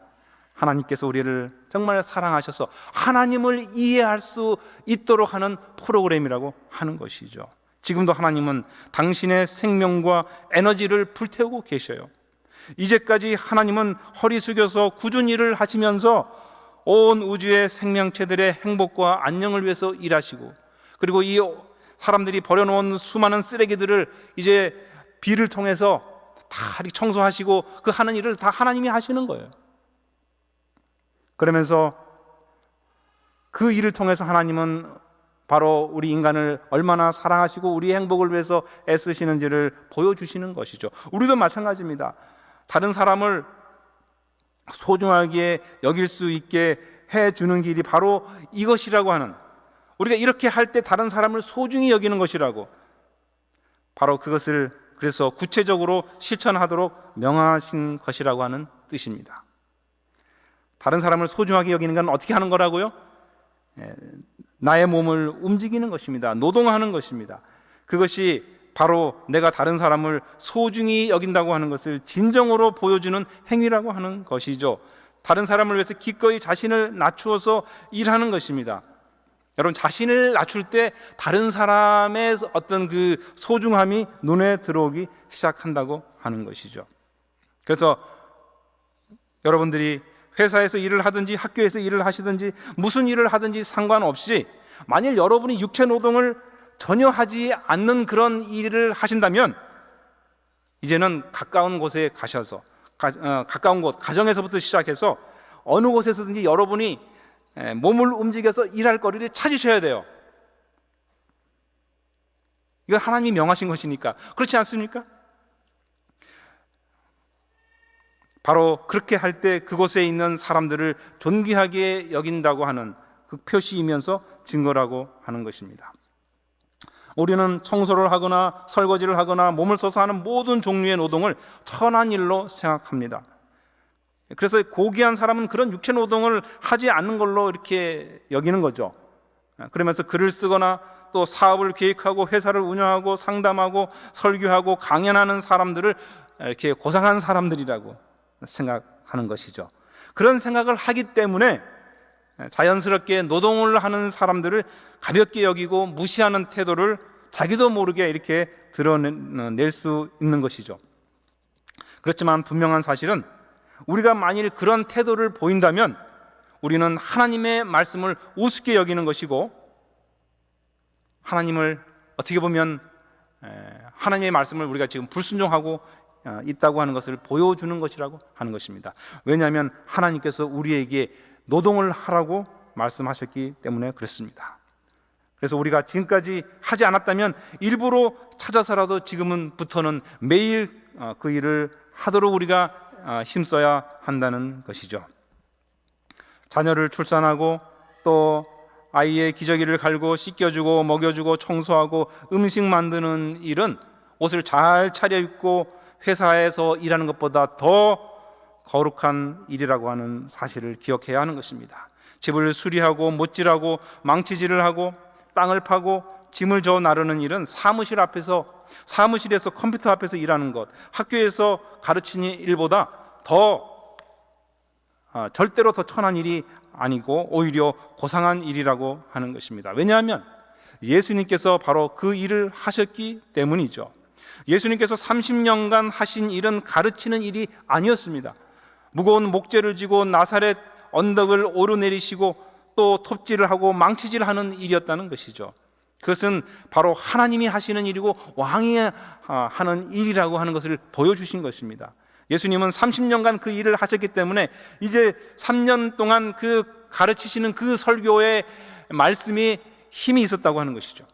하나님께서 우리를 정말 사랑하셔서 하나님을 이해할 수 있도록 하는 프로그램이라고 하는 것이죠. 지금도 하나님은 당신의 생명과 에너지를 불태우고 계셔요. 이제까지 하나님은 허리 숙여서 굳은 일을 하시면서 온 우주의 생명체들의 행복과 안녕을 위해서 일하시고, 그리고 이 사람들이 버려놓은 수많은 쓰레기들을 이제 비를 통해서 다 청소하시고 그 하는 일을 다 하나님이 하시는 거예요. 그러면서 그 일을 통해서 하나님은 바로 우리 인간을 얼마나 사랑하시고 우리의 행복을 위해서 애쓰시는지를 보여주시는 것이죠. 우리도 마찬가지입니다. 다른 사람을 소중하게 여길 수 있게 해주는 길이 바로 이것이라고 하는, 우리가 이렇게 할 때 다른 사람을 소중히 여기는 것이라고, 바로 그것을 그래서 구체적으로 실천하도록 명하신 것이라고 하는 뜻입니다. 다른 사람을 소중하게 여기는 건 어떻게 하는 거라고요? 나의 몸을 움직이는 것입니다. 노동하는 것입니다. 그것이 바로 내가 다른 사람을 소중히 여긴다고 하는 것을 진정으로 보여주는 행위라고 하는 것이죠. 다른 사람을 위해서 기꺼이 자신을 낮추어서 일하는 것입니다. 여러분, 자신을 낮출 때 다른 사람의 어떤 그 소중함이 눈에 들어오기 시작한다고 하는 것이죠. 그래서 여러분들이 회사에서 일을 하든지 학교에서 일을 하시든지 무슨 일을 하든지 상관없이, 만일 여러분이 육체 노동을 전혀 하지 않는 그런 일을 하신다면 이제는 가까운 곳에 가셔서 가까운 곳, 가정에서부터 시작해서 어느 곳에서든지 여러분이 몸을 움직여서 일할 거리를 찾으셔야 돼요. 이건 하나님이 명하신 것이니까. 그렇지 않습니까? 바로 그렇게 할 때 그곳에 있는 사람들을 존귀하게 여긴다고 하는 그 표시이면서 증거라고 하는 것입니다. 우리는 청소를 하거나 설거지를 하거나 몸을 써서 하는 모든 종류의 노동을 천한 일로 생각합니다. 그래서 고귀한 사람은 그런 육체 노동을 하지 않는 걸로 이렇게 여기는 거죠. 그러면서 글을 쓰거나 또 사업을 계획하고 회사를 운영하고 상담하고 설교하고 강연하는 사람들을 이렇게 고상한 사람들이라고 생각하는 것이죠. 그런 생각을 하기 때문에 자연스럽게 노동을 하는 사람들을 가볍게 여기고 무시하는 태도를 자기도 모르게 이렇게 드러낼 수 있는 것이죠. 그렇지만 분명한 사실은 우리가 만일 그런 태도를 보인다면 우리는 하나님의 말씀을 우습게 여기는 것이고, 하나님을 어떻게 보면 하나님의 말씀을 우리가 지금 불순종하고 있다고 하는 것을 보여주는 것이라고 하는 것입니다. 왜냐하면 하나님께서 우리에게 노동을 하라고 말씀하셨기 때문에 그렇습니다. 그래서 우리가 지금까지 하지 않았다면 일부러 찾아서라도 지금부터는 매일 그 일을 하도록 우리가 힘써야 한다는 것이죠. 자녀를 출산하고 또 아이의 기저귀를 갈고 씻겨주고 먹여주고 청소하고 음식 만드는 일은 옷을 잘 차려입고 회사에서 일하는 것보다 더 거룩한 일이라고 하는 사실을 기억해야 하는 것입니다. 집을 수리하고 못질하고 망치질을 하고 땅을 파고 짐을 져 나르는 일은 사무실에서 컴퓨터 앞에서 일하는 것, 학교에서 가르치는 일보다 절대로 더 천한 일이 아니고 오히려 고상한 일이라고 하는 것입니다. 왜냐하면 예수님께서 바로 그 일을 하셨기 때문이죠. 예수님께서 30년간 하신 일은 가르치는 일이 아니었습니다. 무거운 목재를 지고 나사렛 언덕을 오르내리시고 또 톱질을 하고 망치질하는 일이었다는 것이죠. 그것은 바로 하나님이 하시는 일이고 왕이 하는 일이라고 하는 것을 보여주신 것입니다. 예수님은 30년간 그 일을 하셨기 때문에 이제 3년 동안 그 가르치시는 그 설교의 말씀이 힘이 있었다고 하는 것이죠.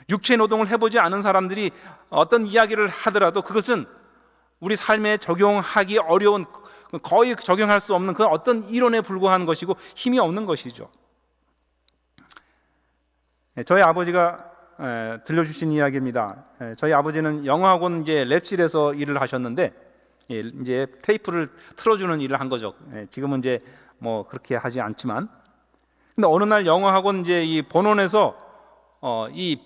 육체 노동을 해보지 않은 사람들이 어떤 이야기를 하더라도 그것은 우리 삶에 적용하기 어려운, 거의 적용할 수 없는 그런 어떤 이론에 불과한 것이고 힘이 없는 것이죠. 저희 아버지가 들려주신 이야기입니다. 저희 아버지는 영어학원 랩실에서 일을 하셨는데 이제 테이프를 틀어주는 일을 한 거죠. 지금은 이제 뭐 그렇게 하지 않지만, 근데 어느 날 영어학원 이 본원에서 이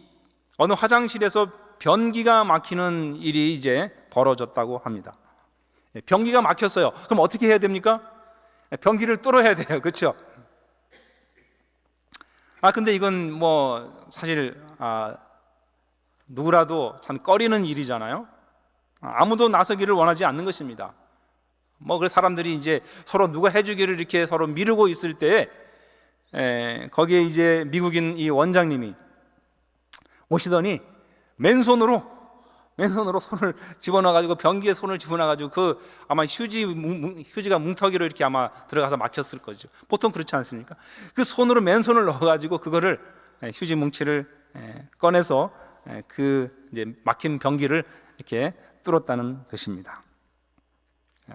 어느 화장실에서 변기가 막히는 일이 이제 벌어졌다고 합니다. 변기가 막혔어요. 그럼 어떻게 해야 됩니까? 변기를 뚫어야 돼요. 그렇죠? 근데 이건 뭐 사실 누구라도 참 꺼리는 일이잖아요. 아무도 나서기를 원하지 않는 것입니다. 그래서 사람들이 이제 서로 누가 해주기를 이렇게 서로 미루고 있을 때 거기에 이제 미국인 이 원장님이 오시더니 맨손으로 손을 집어넣어가지고 변기에 손을 집어넣어가지고 그 아마 휴지가 뭉텅이로 이렇게 아마 들어가서 막혔을 거죠. 보통 그렇지 않습니까? 그 손으로 맨손을 넣어가지고 그거를 휴지 뭉치를 꺼내서 그 이제 막힌 변기를 이렇게 뚫었다는 것입니다.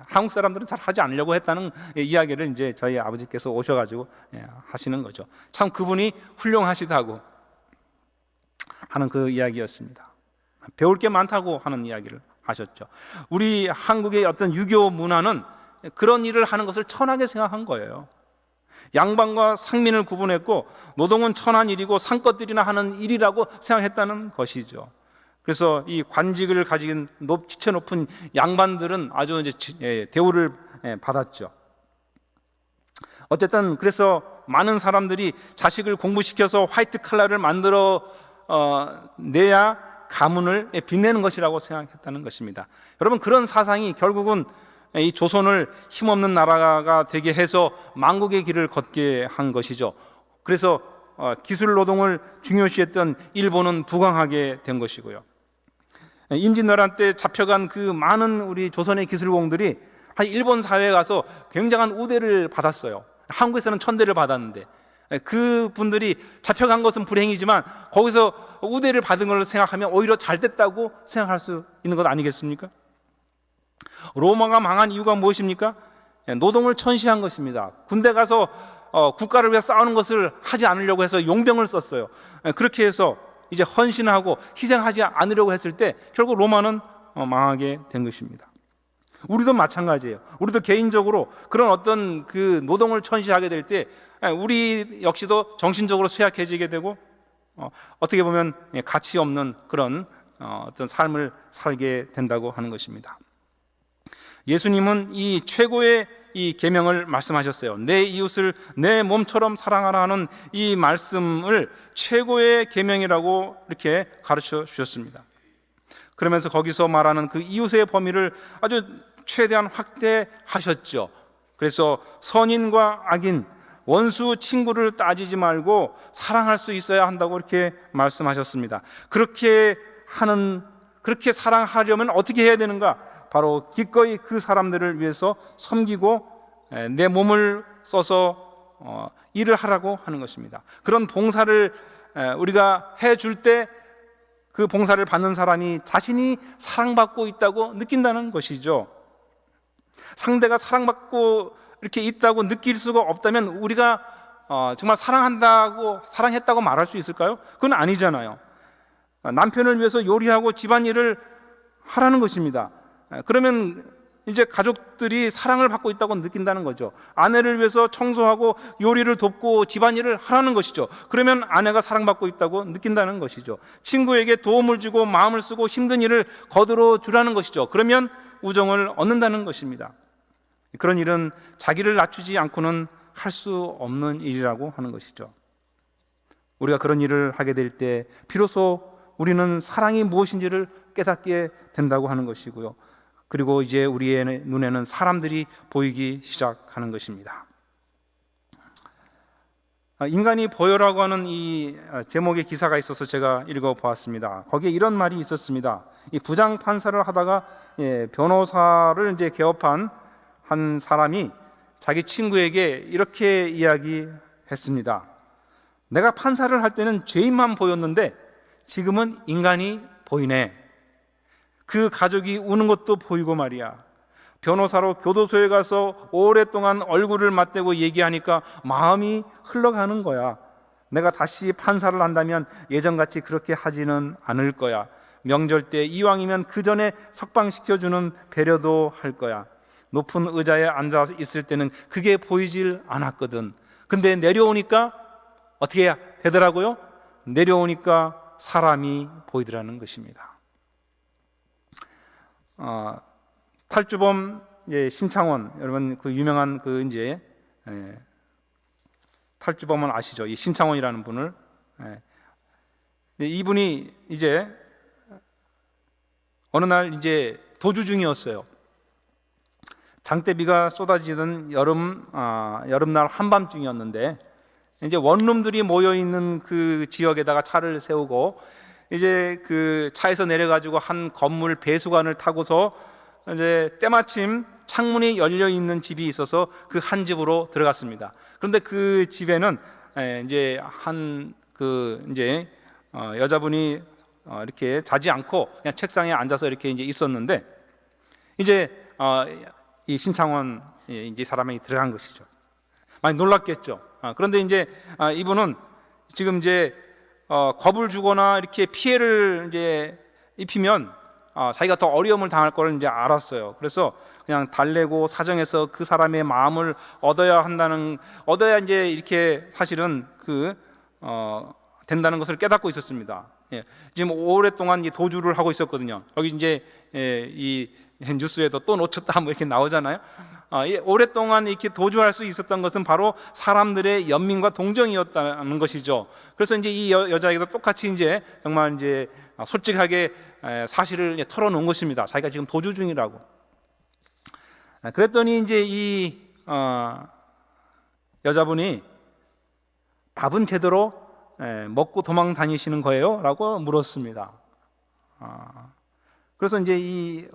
한국 사람들은 잘 하지 않으려고 했다는 이야기를 이제 저희 아버지께서 오셔가지고 하시는 거죠. 참 그분이 훌륭하시다고 하는 그 이야기였습니다. 배울 게 많다고 하는 이야기를 하셨죠. 우리 한국의 어떤 유교 문화는 그런 일을 하는 것을 천하게 생각한 거예요. 양반과 상민을 구분했고 노동은 천한 일이고 상것들이나 하는 일이라고 생각했다는 것이죠. 그래서 이 관직을 가진 지체 높은 양반들은 아주 이제 대우를 받았죠. 어쨌든 그래서 많은 사람들이 자식을 공부시켜서 화이트 칼라를 만들어 내야 가문을 빛내는 것이라고 생각했다는 것입니다. 여러분, 그런 사상이 결국은 이 조선을 힘없는 나라가 되게 해서 망국의 길을 걷게 한 것이죠. 그래서 기술 노동을 중요시했던 일본은 부강하게 된 것이고요. 임진왜란 때 잡혀간 그 많은 우리 조선의 기술공들이 일본 사회에 가서 굉장한 우대를 받았어요. 한국에서는 천대를 받았는데 그 분들이 잡혀간 것은 불행이지만 거기서 우대를 받은 걸 생각하면 오히려 잘 됐다고 생각할 수 있는 것 아니겠습니까? 로마가 망한 이유가 무엇입니까? 노동을 천시한 것입니다. 군대 가서 국가를 위해 싸우는 것을 하지 않으려고 해서 용병을 썼어요. 그렇게 해서 이제 헌신하고 희생하지 않으려고 했을 때 결국 로마는 망하게 된 것입니다. 우리도 마찬가지예요. 우리도 개인적으로 그런 어떤 그 노동을 천시하게 될 때 우리 역시도 정신적으로 쇠약해지게 되고 어떻게 보면 가치 없는 그런 어떤 삶을 살게 된다고 하는 것입니다. 예수님은 이 최고의 이 계명을 말씀하셨어요. 내 이웃을 내 몸처럼 사랑하라 하는 이 말씀을 최고의 계명이라고 이렇게 가르쳐 주셨습니다. 그러면서 거기서 말하는 그 이웃의 범위를 아주 최대한 확대하셨죠. 그래서 선인과 악인, 원수, 친구를 따지지 말고 사랑할 수 있어야 한다고 이렇게 말씀하셨습니다. 그렇게 사랑하려면 어떻게 해야 되는가? 바로 기꺼이 그 사람들을 위해서 섬기고 내 몸을 써서 일을 하라고 하는 것입니다. 그런 봉사를 우리가 해줄 때 그 봉사를 받는 사람이 자신이 사랑받고 있다고 느낀다는 것이죠. 상대가 사랑받고 이렇게 있다고 느낄 수가 없다면 우리가 정말 사랑했다고 말할 수 있을까요? 그건 아니잖아요. 남편을 위해서 요리하고 집안일을 하라는 것입니다. 그러면 이제 가족들이 사랑을 받고 있다고 느낀다는 거죠. 아내를 위해서 청소하고 요리를 돕고 집안일을 하라는 것이죠. 그러면 아내가 사랑받고 있다고 느낀다는 것이죠. 친구에게 도움을 주고 마음을 쓰고 힘든 일을 거들어 주라는 것이죠. 그러면 우정을 얻는다는 것입니다. 그런 일은 자기를 낮추지 않고는 할 수 없는 일이라고 하는 것이죠. 우리가 그런 일을 하게 될 때 비로소 우리는 사랑이 무엇인지를 깨닫게 된다고 하는 것이고요. 그리고 이제 우리의 눈에는 사람들이 보이기 시작하는 것입니다. 인간이 보여라고 하는 이 제목의 기사가 있어서 제가 읽어보았습니다. 거기에 이런 말이 있었습니다. 이 부장 판사를 하다가 변호사를 이제 개업한 한 사람이 자기 친구에게 이렇게 이야기했습니다. 내가 판사를 할 때는 죄인만 보였는데 지금은 인간이 보이네. 그 가족이 우는 것도 보이고 말이야. 변호사로 교도소에 가서 오랫동안 얼굴을 맞대고 얘기하니까 마음이 흘러가는 거야. 내가 다시 판사를 한다면 예전같이 그렇게 하지는 않을 거야. 명절 때 이왕이면 그 전에 석방시켜주는 배려도 할 거야. 높은 의자에 앉아 있을 때는 그게 보이질 않았거든. 근데 내려오니까 어떻게 되더라고요? 내려오니까 사람이 보이더라는 것입니다. 탈주범 신창원, 여러분 그 유명한 그 이제 탈주범은 아시죠? 이 신창원이라는 분을 이분이 이제 어느 날 이제 도주 중이었어요. 장대비가 쏟아지던 여름날 한밤중이었는데 이제 원룸들이 모여 있는 그 지역에다가 차를 세우고 이제 그 차에서 내려가지고 한 건물 배수관을 타고서 이제 때마침 창문이 열려 있는 집이 있어서 그 한 집으로 들어갔습니다. 그런데 그 집에는 이제 여자분이 이렇게 자지 않고 그냥 책상에 앉아서 이렇게 이제 있었는데 이제 이 신창원 이제 사람이 들어간 것이죠. 많이 놀랐겠죠. 그런데 이제 이분은 지금 이제 겁을 주거나 이렇게 피해를 이제 입히면 자기가 더 어려움을 당할 걸 이제 알았어요. 그래서 그냥 달래고 사정해서 그 사람의 마음을 얻어야 이제 이렇게 사실은 된다는 것을 깨닫고 있었습니다. 지금 오랫동안 도주를 하고 있었거든요. 여기 이제 이 뉴스에도 또 놓쳤다 뭐 이렇게 나오잖아요. 오랫동안 이렇게 도주할 수 있었던 것은 바로 사람들의 연민과 동정이었다는 것이죠. 그래서 이제 이 여자에게도 똑같이 이제 정말 이제 솔직하게 사실을 털어놓은 것입니다. 자기가 지금 도주 중이라고. 그랬더니 이제 이 여자분이 밥은 제대로 먹고 도망 다니시는 거예요? 라고 물었습니다. 그래서 이제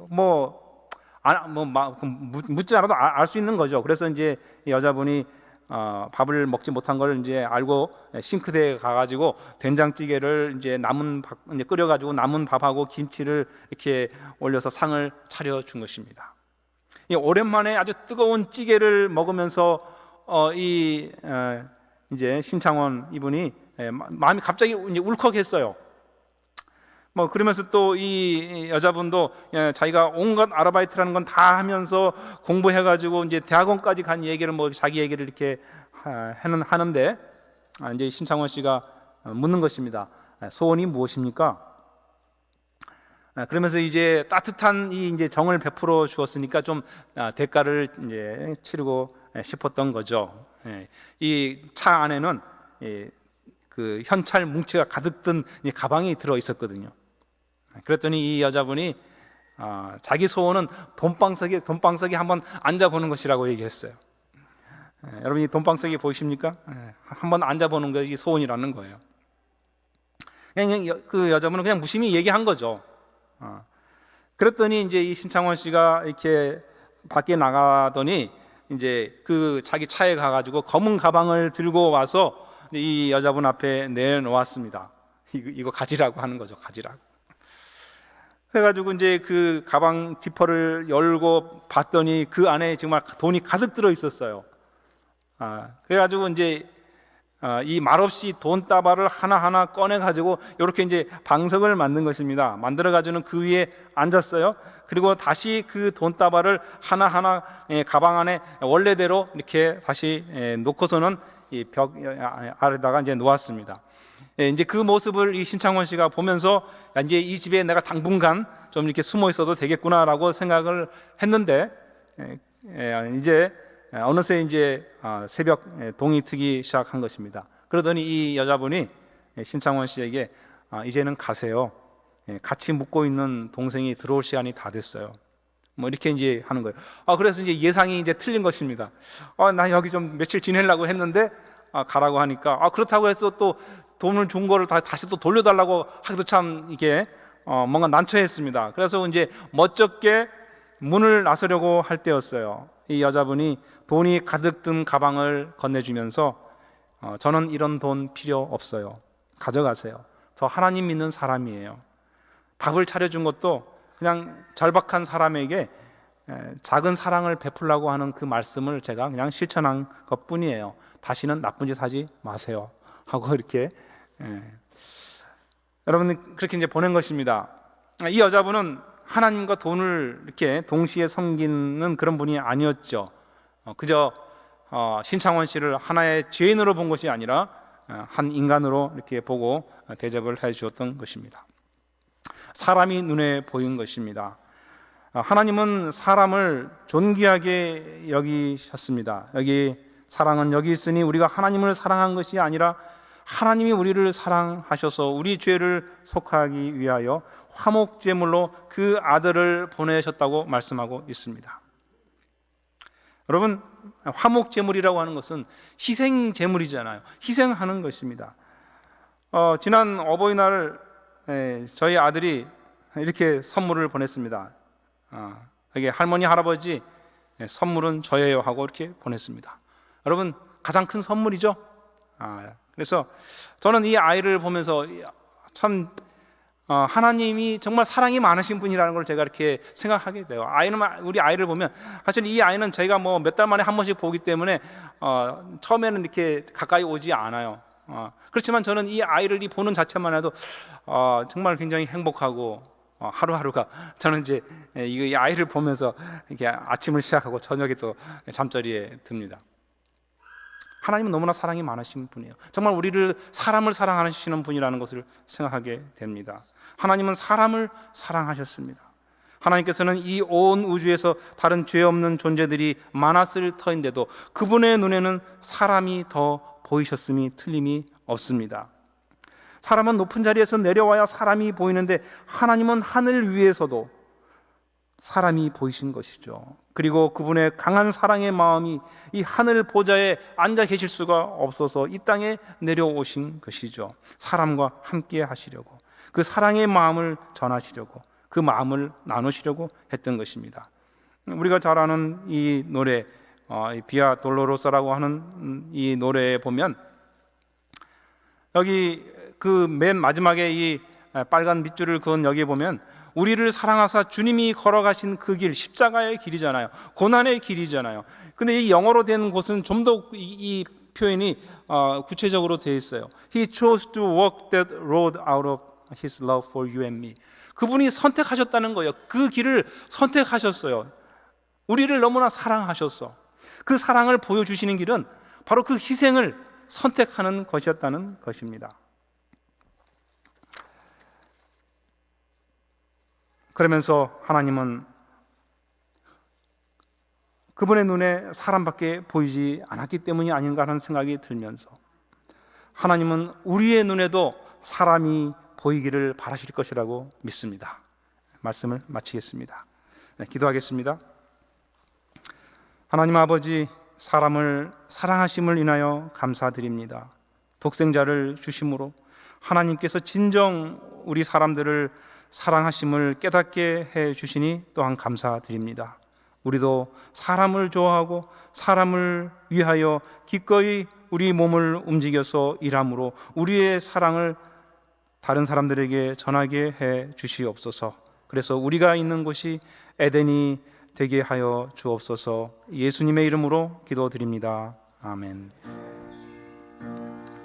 묻지 않아도 알 수 있는 거죠. 그래서 이제 여자분이 밥을 먹지 못한 걸 이제 알고 싱크대에 가가지고 된장찌개를 이제 끓여가지고 남은 밥하고 김치를 이렇게 올려서 상을 차려준 것입니다. 오랜만에 아주 뜨거운 찌개를 먹으면서 이제 신창원 이분이 마음이 갑자기 이제 울컥했어요. 그러면서 또 이 여자분도 자기가 온갖 아르바이트라는 건 다 하면서 공부해가지고 이제 대학원까지 간 얘기를 자기 얘기를 이렇게 하는데 이제 신창원 씨가 묻는 것입니다. 소원이 무엇입니까? 그러면서 이제 따뜻한 이제 정을 베풀어 주었으니까 좀 대가를 이제 치르고 싶었던 거죠. 이 차 안에는 그 현찰 뭉치가 가득 든 가방이 들어 있었거든요. 그랬더니 이 여자분이 자기 소원은 돈방석에 한번 앉아보는 것이라고 얘기했어요. 여러분 이 돈방석이 보이십니까? 한번 앉아보는 것이 소원이라는 거예요. 그냥 그 여자분은 그냥 무심히 얘기한 거죠. 그랬더니 이제 이 신창원 씨가 이렇게 밖에 나가더니 이제 그 자기 차에 가가지고 검은 가방을 들고 와서 이 여자분 앞에 내놓았습니다. 이거 가지라고 하는 거죠. 가지라고. 그래가지고 이제 그 가방 지퍼를 열고 봤더니 그 안에 정말 돈이 가득 들어 있었어요. 그래가지고 이제 이 말없이 돈다발을 하나하나 꺼내가지고 이렇게 이제 방석을 만든 것입니다. 만들어가지고는 그 위에 앉았어요. 그리고 다시 그 돈다발을 하나하나 가방 안에 원래대로 이렇게 다시 놓고서는 이 벽 아래다가 이제 놓았습니다. 이제 그 모습을 이 신창원 씨가 보면서 이제 이 집에 내가 당분간 좀 이렇게 숨어 있어도 되겠구나라고 생각을 했는데 이제 어느새 이제 새벽 동이 트기 시작한 것입니다. 그러더니 이 여자분이 신창원 씨에게 이제는 가세요. 같이 묵고 있는 동생이 들어올 시간이 다 됐어요. 이렇게 이제 하는 거예요. 그래서 이제 예상이 이제 틀린 것입니다. 나 여기 좀 며칠 지내려고 했는데 가라고 하니까 그렇다고 해서 또 돈을 준 거를 다시 또 돌려달라고 하기도 참 이게 뭔가 난처했습니다. 그래서 이제 멋쩍게 문을 나서려고 할 때였어요. 이 여자분이 돈이 가득 든 가방을 건네주면서 저는 이런 돈 필요 없어요. 가져가세요. 저 하나님 믿는 사람이에요. 밥을 차려준 것도 그냥 절박한 사람에게 작은 사랑을 베풀라고 하는 그 말씀을 제가 그냥 실천한 것뿐이에요. 다시는 나쁜 짓 하지 마세요 하고 이렇게 여러분 그렇게 이제 보낸 것입니다. 이 여자분은 하나님과 돈을 이렇게 동시에 섬기는 그런 분이 아니었죠. 그저 신창원 씨를 하나의 죄인으로 본 것이 아니라 한 인간으로 이렇게 보고 대접을 해 주었던 것입니다. 사람이 눈에 보인 것입니다. 하나님은 사람을 존귀하게 여기셨습니다. 여기 사랑은 여기 있으니 우리가 하나님을 사랑한 것이 아니라 하나님이 우리를 사랑하셔서 우리 죄를 속하기 위하여 화목제물로 그 아들을 보내셨다고 말씀하고 있습니다. 여러분, 화목제물이라고 하는 것은 희생제물이잖아요. 희생하는 것입니다. 지난 어버이날 저희 아들이 이렇게 선물을 보냈습니다. 이게 할머니 할아버지 선물은 저예요 하고 이렇게 보냈습니다. 여러분, 가장 큰 선물이죠. 그래서 저는 이 아이를 보면서 참 하나님이 정말 사랑이 많으신 분이라는 걸 제가 이렇게 생각하게 돼요. 우리 아이를 보면 사실 이 아이는 저희가 뭐 몇 달 만에 한 번씩 보기 때문에 처음에는 이렇게 가까이 오지 않아요. 그렇지만 저는 이 아이를 보는 자체만 해도 정말 굉장히 행복하고 하루하루가 저는 이제 이 아이를 보면서 이렇게 아침을 시작하고 저녁에 또 잠자리에 듭니다. 하나님은 너무나 사랑이 많으신 분이에요. 정말 우리를 사람을 사랑하시는 분이라는 것을 생각하게 됩니다. 하나님은 사람을 사랑하셨습니다. 하나님께서는 이 온 우주에서 다른 죄 없는 존재들이 많았을 터인데도 그분의 눈에는 사람이 더 보이셨음이 틀림이 없습니다. 사람은 높은 자리에서 내려와야 사람이 보이는데 하나님은 하늘 위에서도 사람이 보이신 것이죠. 그리고 그분의 강한 사랑의 마음이 이 하늘 보좌에 앉아 계실 수가 없어서 이 땅에 내려오신 것이죠. 사람과 함께 하시려고, 그 사랑의 마음을 전하시려고, 그 마음을 나누시려고 했던 것입니다. 우리가 잘 아는 이 노래, 비아 돌로로사라고 하는 이 노래에 보면 여기 그 맨 마지막에 이 빨간 밑줄을 그은 여기에 보면 우리를 사랑하사 주님이 걸어가신 그 길, 십자가의 길이잖아요. 고난의 길이잖아요. 근데 이 영어로 된 곳은 좀 더 이 표현이 구체적으로 되어 있어요. He chose to walk that road out of His love for you and me. 그분이 선택하셨다는 거예요. 그 길을 선택하셨어요. 우리를 너무나 사랑하셨어. 그 사랑을 보여주시는 길은 바로 그 희생을 선택하는 것이었다는 것입니다. 그러면서 하나님은 그분의 눈에 사람밖에 보이지 않았기 때문이 아닌가 하는 생각이 들면서 하나님은 우리의 눈에도 사람이 보이기를 바라실 것이라고 믿습니다. 말씀을 마치겠습니다. 기도하겠습니다. 하나님 아버지, 사람을 사랑하심을 인하여 감사드립니다. 독생자를 주심으로 하나님께서 진정 우리 사람들을 사랑하심을 깨닫게 해 주시니 또한 감사드립니다. 우리도 사람을 좋아하고 사람을 위하여 기꺼이 우리 몸을 움직여서 일함으로 우리의 사랑을 다른 사람들에게 전하게 해 주시옵소서. 그래서 우리가 있는 곳이 에덴이 되게 하여 주옵소서. 예수님의 이름으로 기도드립니다. 아멘.